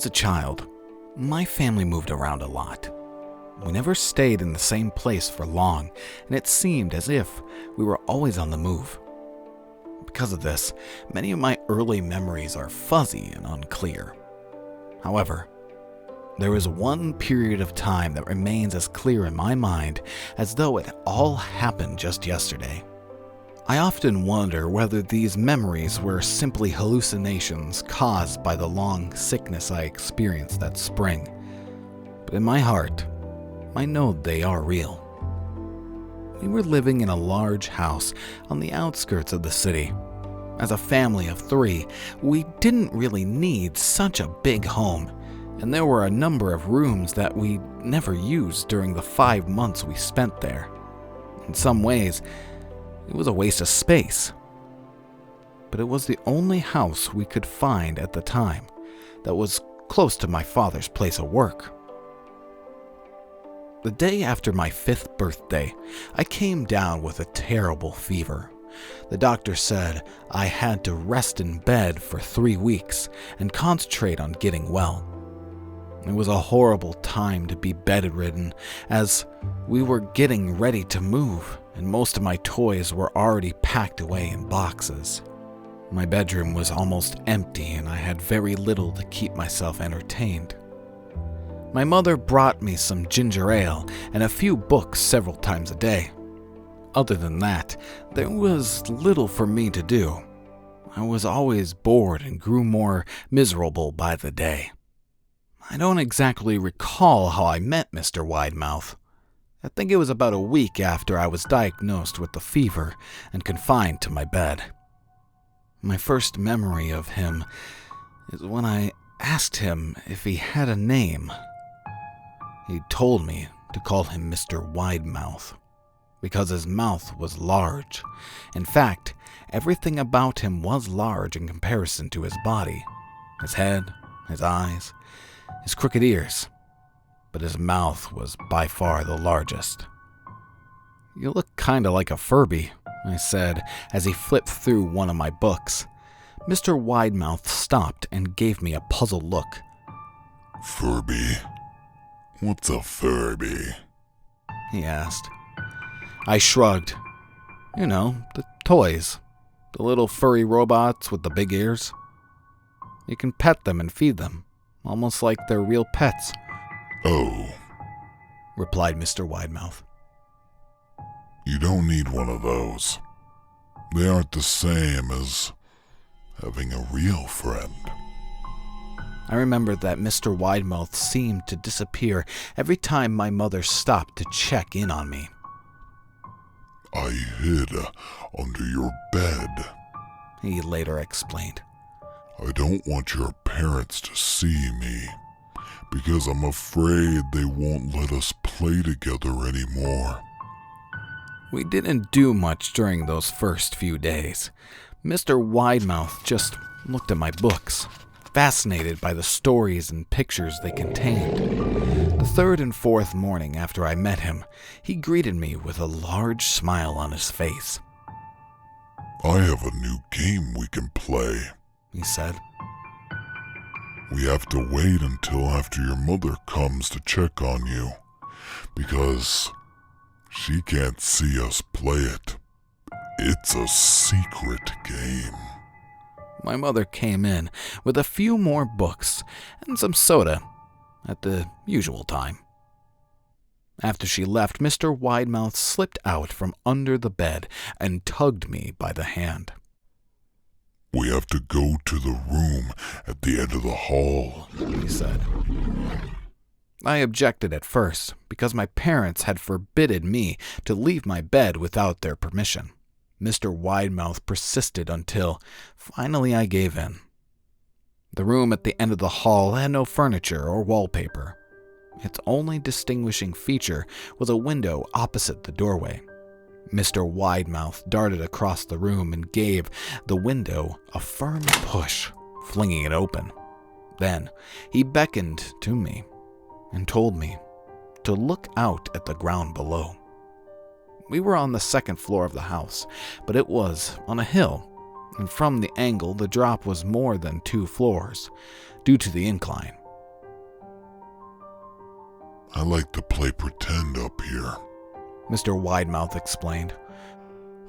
was a child, my family moved around a lot. We never stayed in the same place for long, and it seemed as if we were always on the move. Because of this, many of my early memories are fuzzy and unclear. However, there is one period of time that remains as clear in my mind as though it all happened just yesterday. I often wonder whether these memories were simply hallucinations caused by the long sickness I experienced that spring. But in my heart, I know they are real. We were living in a large house on the outskirts of the city. As a family of 3, we didn't really need such a big home, and there were a number of rooms that we never used during the 5 months we spent there. In some ways, it was a waste of space. But it was the only house we could find at the time that was close to my father's place of work. The day after my 5th birthday, I came down with a terrible fever. The doctor said I had to rest in bed for 3 weeks and concentrate on getting well. It was a horrible time to be bedridden, as we were getting ready to move, and most of my toys were already packed away in boxes. My bedroom was almost empty, and I had very little to keep myself entertained. My mother brought me some ginger ale and a few books several times a day. Other than that, there was little for me to do. I was always bored and grew more miserable by the day. I don't exactly recall how I met Mr. Widemouth. I think it was about a week after I was diagnosed with the fever and confined to my bed. My first memory of him is when I asked him if he had a name. He told me to call him Mr. Widemouth because his mouth was large. In fact, everything about him was large in comparison to his body. His head, his eyes, his crooked ears. But his mouth was by far the largest. "You look kinda like a Furby," I said as he flipped through one of my books. Mr. Widemouth stopped and gave me a puzzled look. "Furby? What's a Furby?" he asked. I shrugged. You know, the toys. The little furry robots with the big ears. You can pet them and feed them, almost like they're real pets. "Oh," replied Mr. Widemouth. "You don't need one of those. They aren't the same as having a real friend." I remembered that Mr. Widemouth seemed to disappear every time my mother stopped to check in on me. "I hid under your bed," he later explained. "I don't want your parents to see me, because I'm afraid they won't let us play together anymore." We didn't do much during those first few days. Mr. Widemouth just looked at my books, fascinated by the stories and pictures they contained. The 3rd and 4th morning after I met him, he greeted me with a large smile on his face. "I have a new game we can play," he said. "We have to wait until after your mother comes to check on you, because she can't see us play it. It's a secret game." My mother came in with a few more books and some soda at the usual time. After she left, Mr. Widemouth slipped out from under the bed and tugged me by the hand. "We have to go to the room at the end of the hall," he said. I objected at first because my parents had forbidden me to leave my bed without their permission. Mr. Widemouth persisted until finally I gave in. The room at the end of the hall had no furniture or wallpaper. Its only distinguishing feature was a window opposite the doorway. Mr. Widemouth darted across the room and gave the window a firm push, flinging it open. Then he beckoned to me and told me to look out at the ground below. We were on the 2nd floor of the house, but it was on a hill, and from the angle the drop was more than 2 floors, due to the incline. I like to play pretend up here. Mr. Widemouth explained.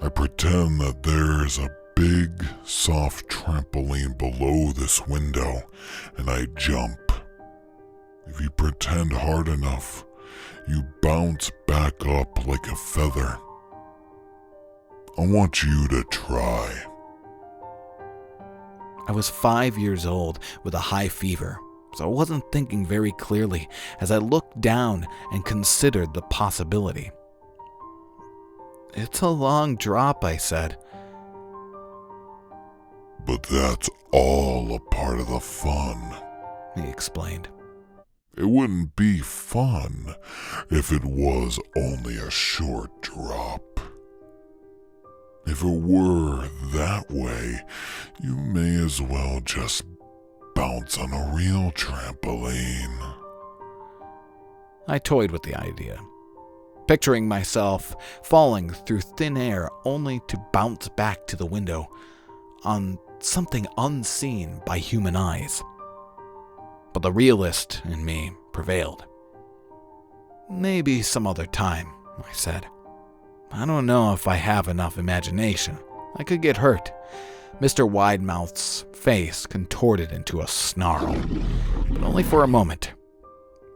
I pretend that there's a big, soft trampoline below this window, and I jump. If you pretend hard enough, you bounce back up like a feather. I want you to try. I was 5 years old with a high fever, so I wasn't thinking very clearly as I looked down and considered the possibility. "It's a long drop," I said. But that's all a part of the fun, he explained. It wouldn't be fun if it was only a short drop. If it were that way, you may as well just bounce on a real trampoline. I toyed with the idea, picturing myself falling through thin air only to bounce back to the window on something unseen by human eyes. But the realist in me prevailed. "Maybe some other time," I said. "I don't know if I have enough imagination. I could get hurt." Mr. Widemouth's face contorted into a snarl, but only for a moment.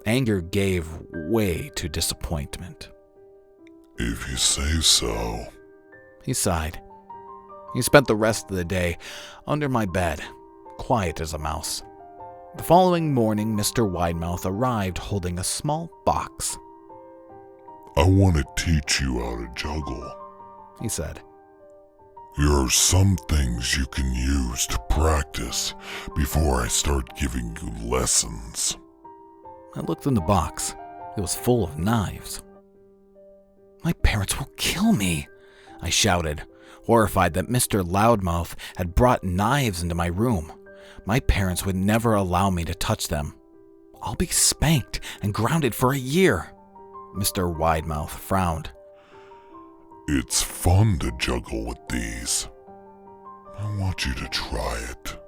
Anger gave way to disappointment. "If you say so," he sighed. He spent the rest of the day under my bed, quiet as a mouse. The following morning, Mr. Widemouth arrived holding a small box. "I want to teach you how to juggle," he said. "Here are some things you can use to practice before I start giving you lessons." I looked in the box. It was full of knives. "My parents will kill me," I shouted, horrified that Mr. Loudmouth had brought knives into my room. My parents would never allow me to touch them. "I'll be spanked and grounded for a year." Mr. Widemouth frowned. "It's fun to juggle with these. I want you to try it."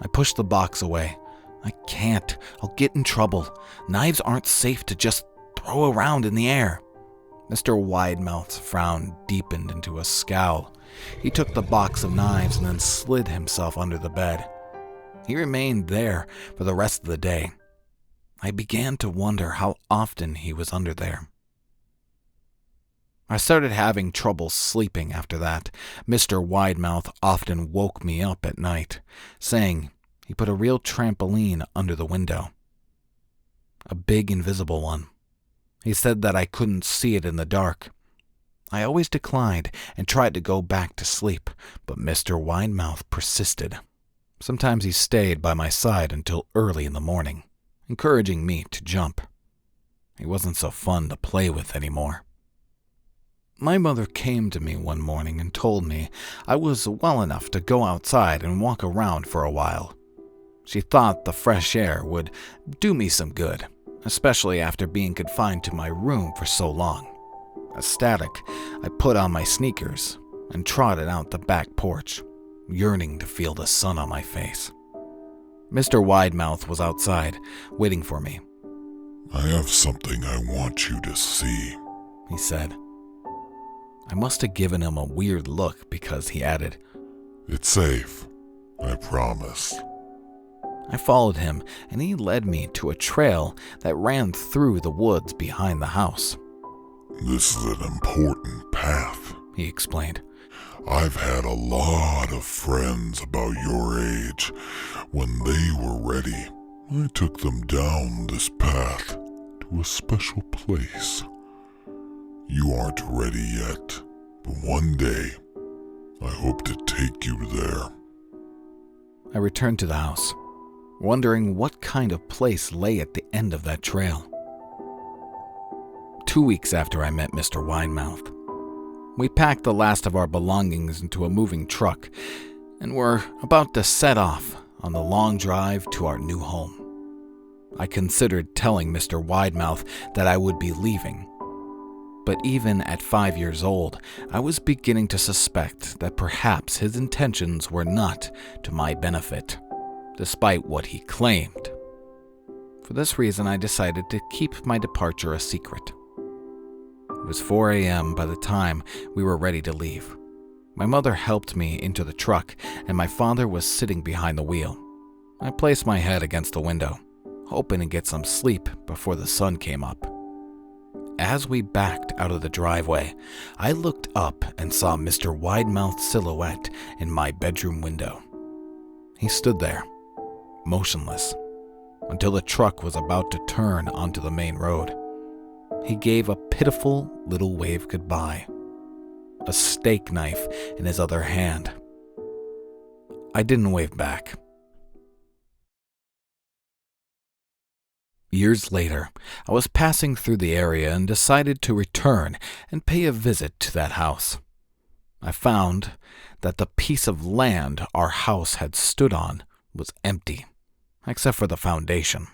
I pushed the box away. "I can't. I'll get in trouble. Knives aren't safe to just throw around in the air." Mr. Widemouth's frown deepened into a scowl. He took the box of knives and then slid himself under the bed. He remained there for the rest of the day. I began to wonder how often he was under there. I started having trouble sleeping after that. Mr. Widemouth often woke me up at night, saying he put a real trampoline under the window. A big invisible one. He said that I couldn't see it in the dark. I always declined and tried to go back to sleep, but Mr. Widemouth persisted. Sometimes he stayed by my side until early in the morning, encouraging me to jump. He wasn't so fun to play with anymore. My mother came to me one morning and told me I was well enough to go outside and walk around for a while. She thought the fresh air would do me some good, especially after being confined to my room for so long. Ecstatic, I put on my sneakers and trotted out the back porch, yearning to feel the sun on my face. Mr. Widemouth was outside, waiting for me. "I have something I want you to see," he said. I must have given him a weird look because he added, "It's safe, I promise." I followed him, and he led me to a trail that ran through the woods behind the house. "This is an important path," he explained. "I've had a lot of friends about your age. When they were ready, I took them down this path to a special place. You aren't ready yet, but one day, I hope to take you there." I returned to the house, wondering what kind of place lay at the end of that trail. 2 weeks after I met Mr. Widemouth, we packed the last of our belongings into a moving truck and were about to set off on the long drive to our new home. I considered telling Mr. Widemouth that I would be leaving, but even at 5 years old, I was beginning to suspect that perhaps his intentions were not to my benefit, despite what he claimed. For this reason, I decided to keep my departure a secret. It was 4 a.m. by the time we were ready to leave. My mother helped me into the truck, and my father was sitting behind the wheel. I placed my head against the window, hoping to get some sleep before the sun came up. As we backed out of the driveway, I looked up and saw Mr. Widemouth's silhouette in my bedroom window. He stood there, motionless, until the truck was about to turn onto the main road. He gave a pitiful little wave goodbye, a steak knife in his other hand. I didn't wave back. Years later, I was passing through the area and decided to return and pay a visit to that house. I found that the piece of land our house had stood on was empty, except for the foundation.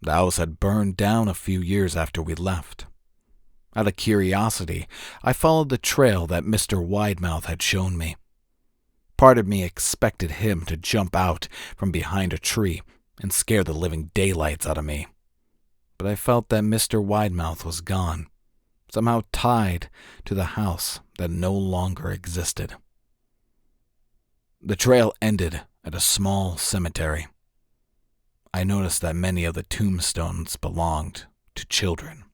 The house had burned down a few years after we left. Out of curiosity, I followed the trail that Mr. Widemouth had shown me. Part of me expected him to jump out from behind a tree and scare the living daylights out of me. But I felt that Mr. Widemouth was gone, somehow tied to the house that no longer existed. The trail ended at a small cemetery. I noticed that many of the tombstones belonged to children.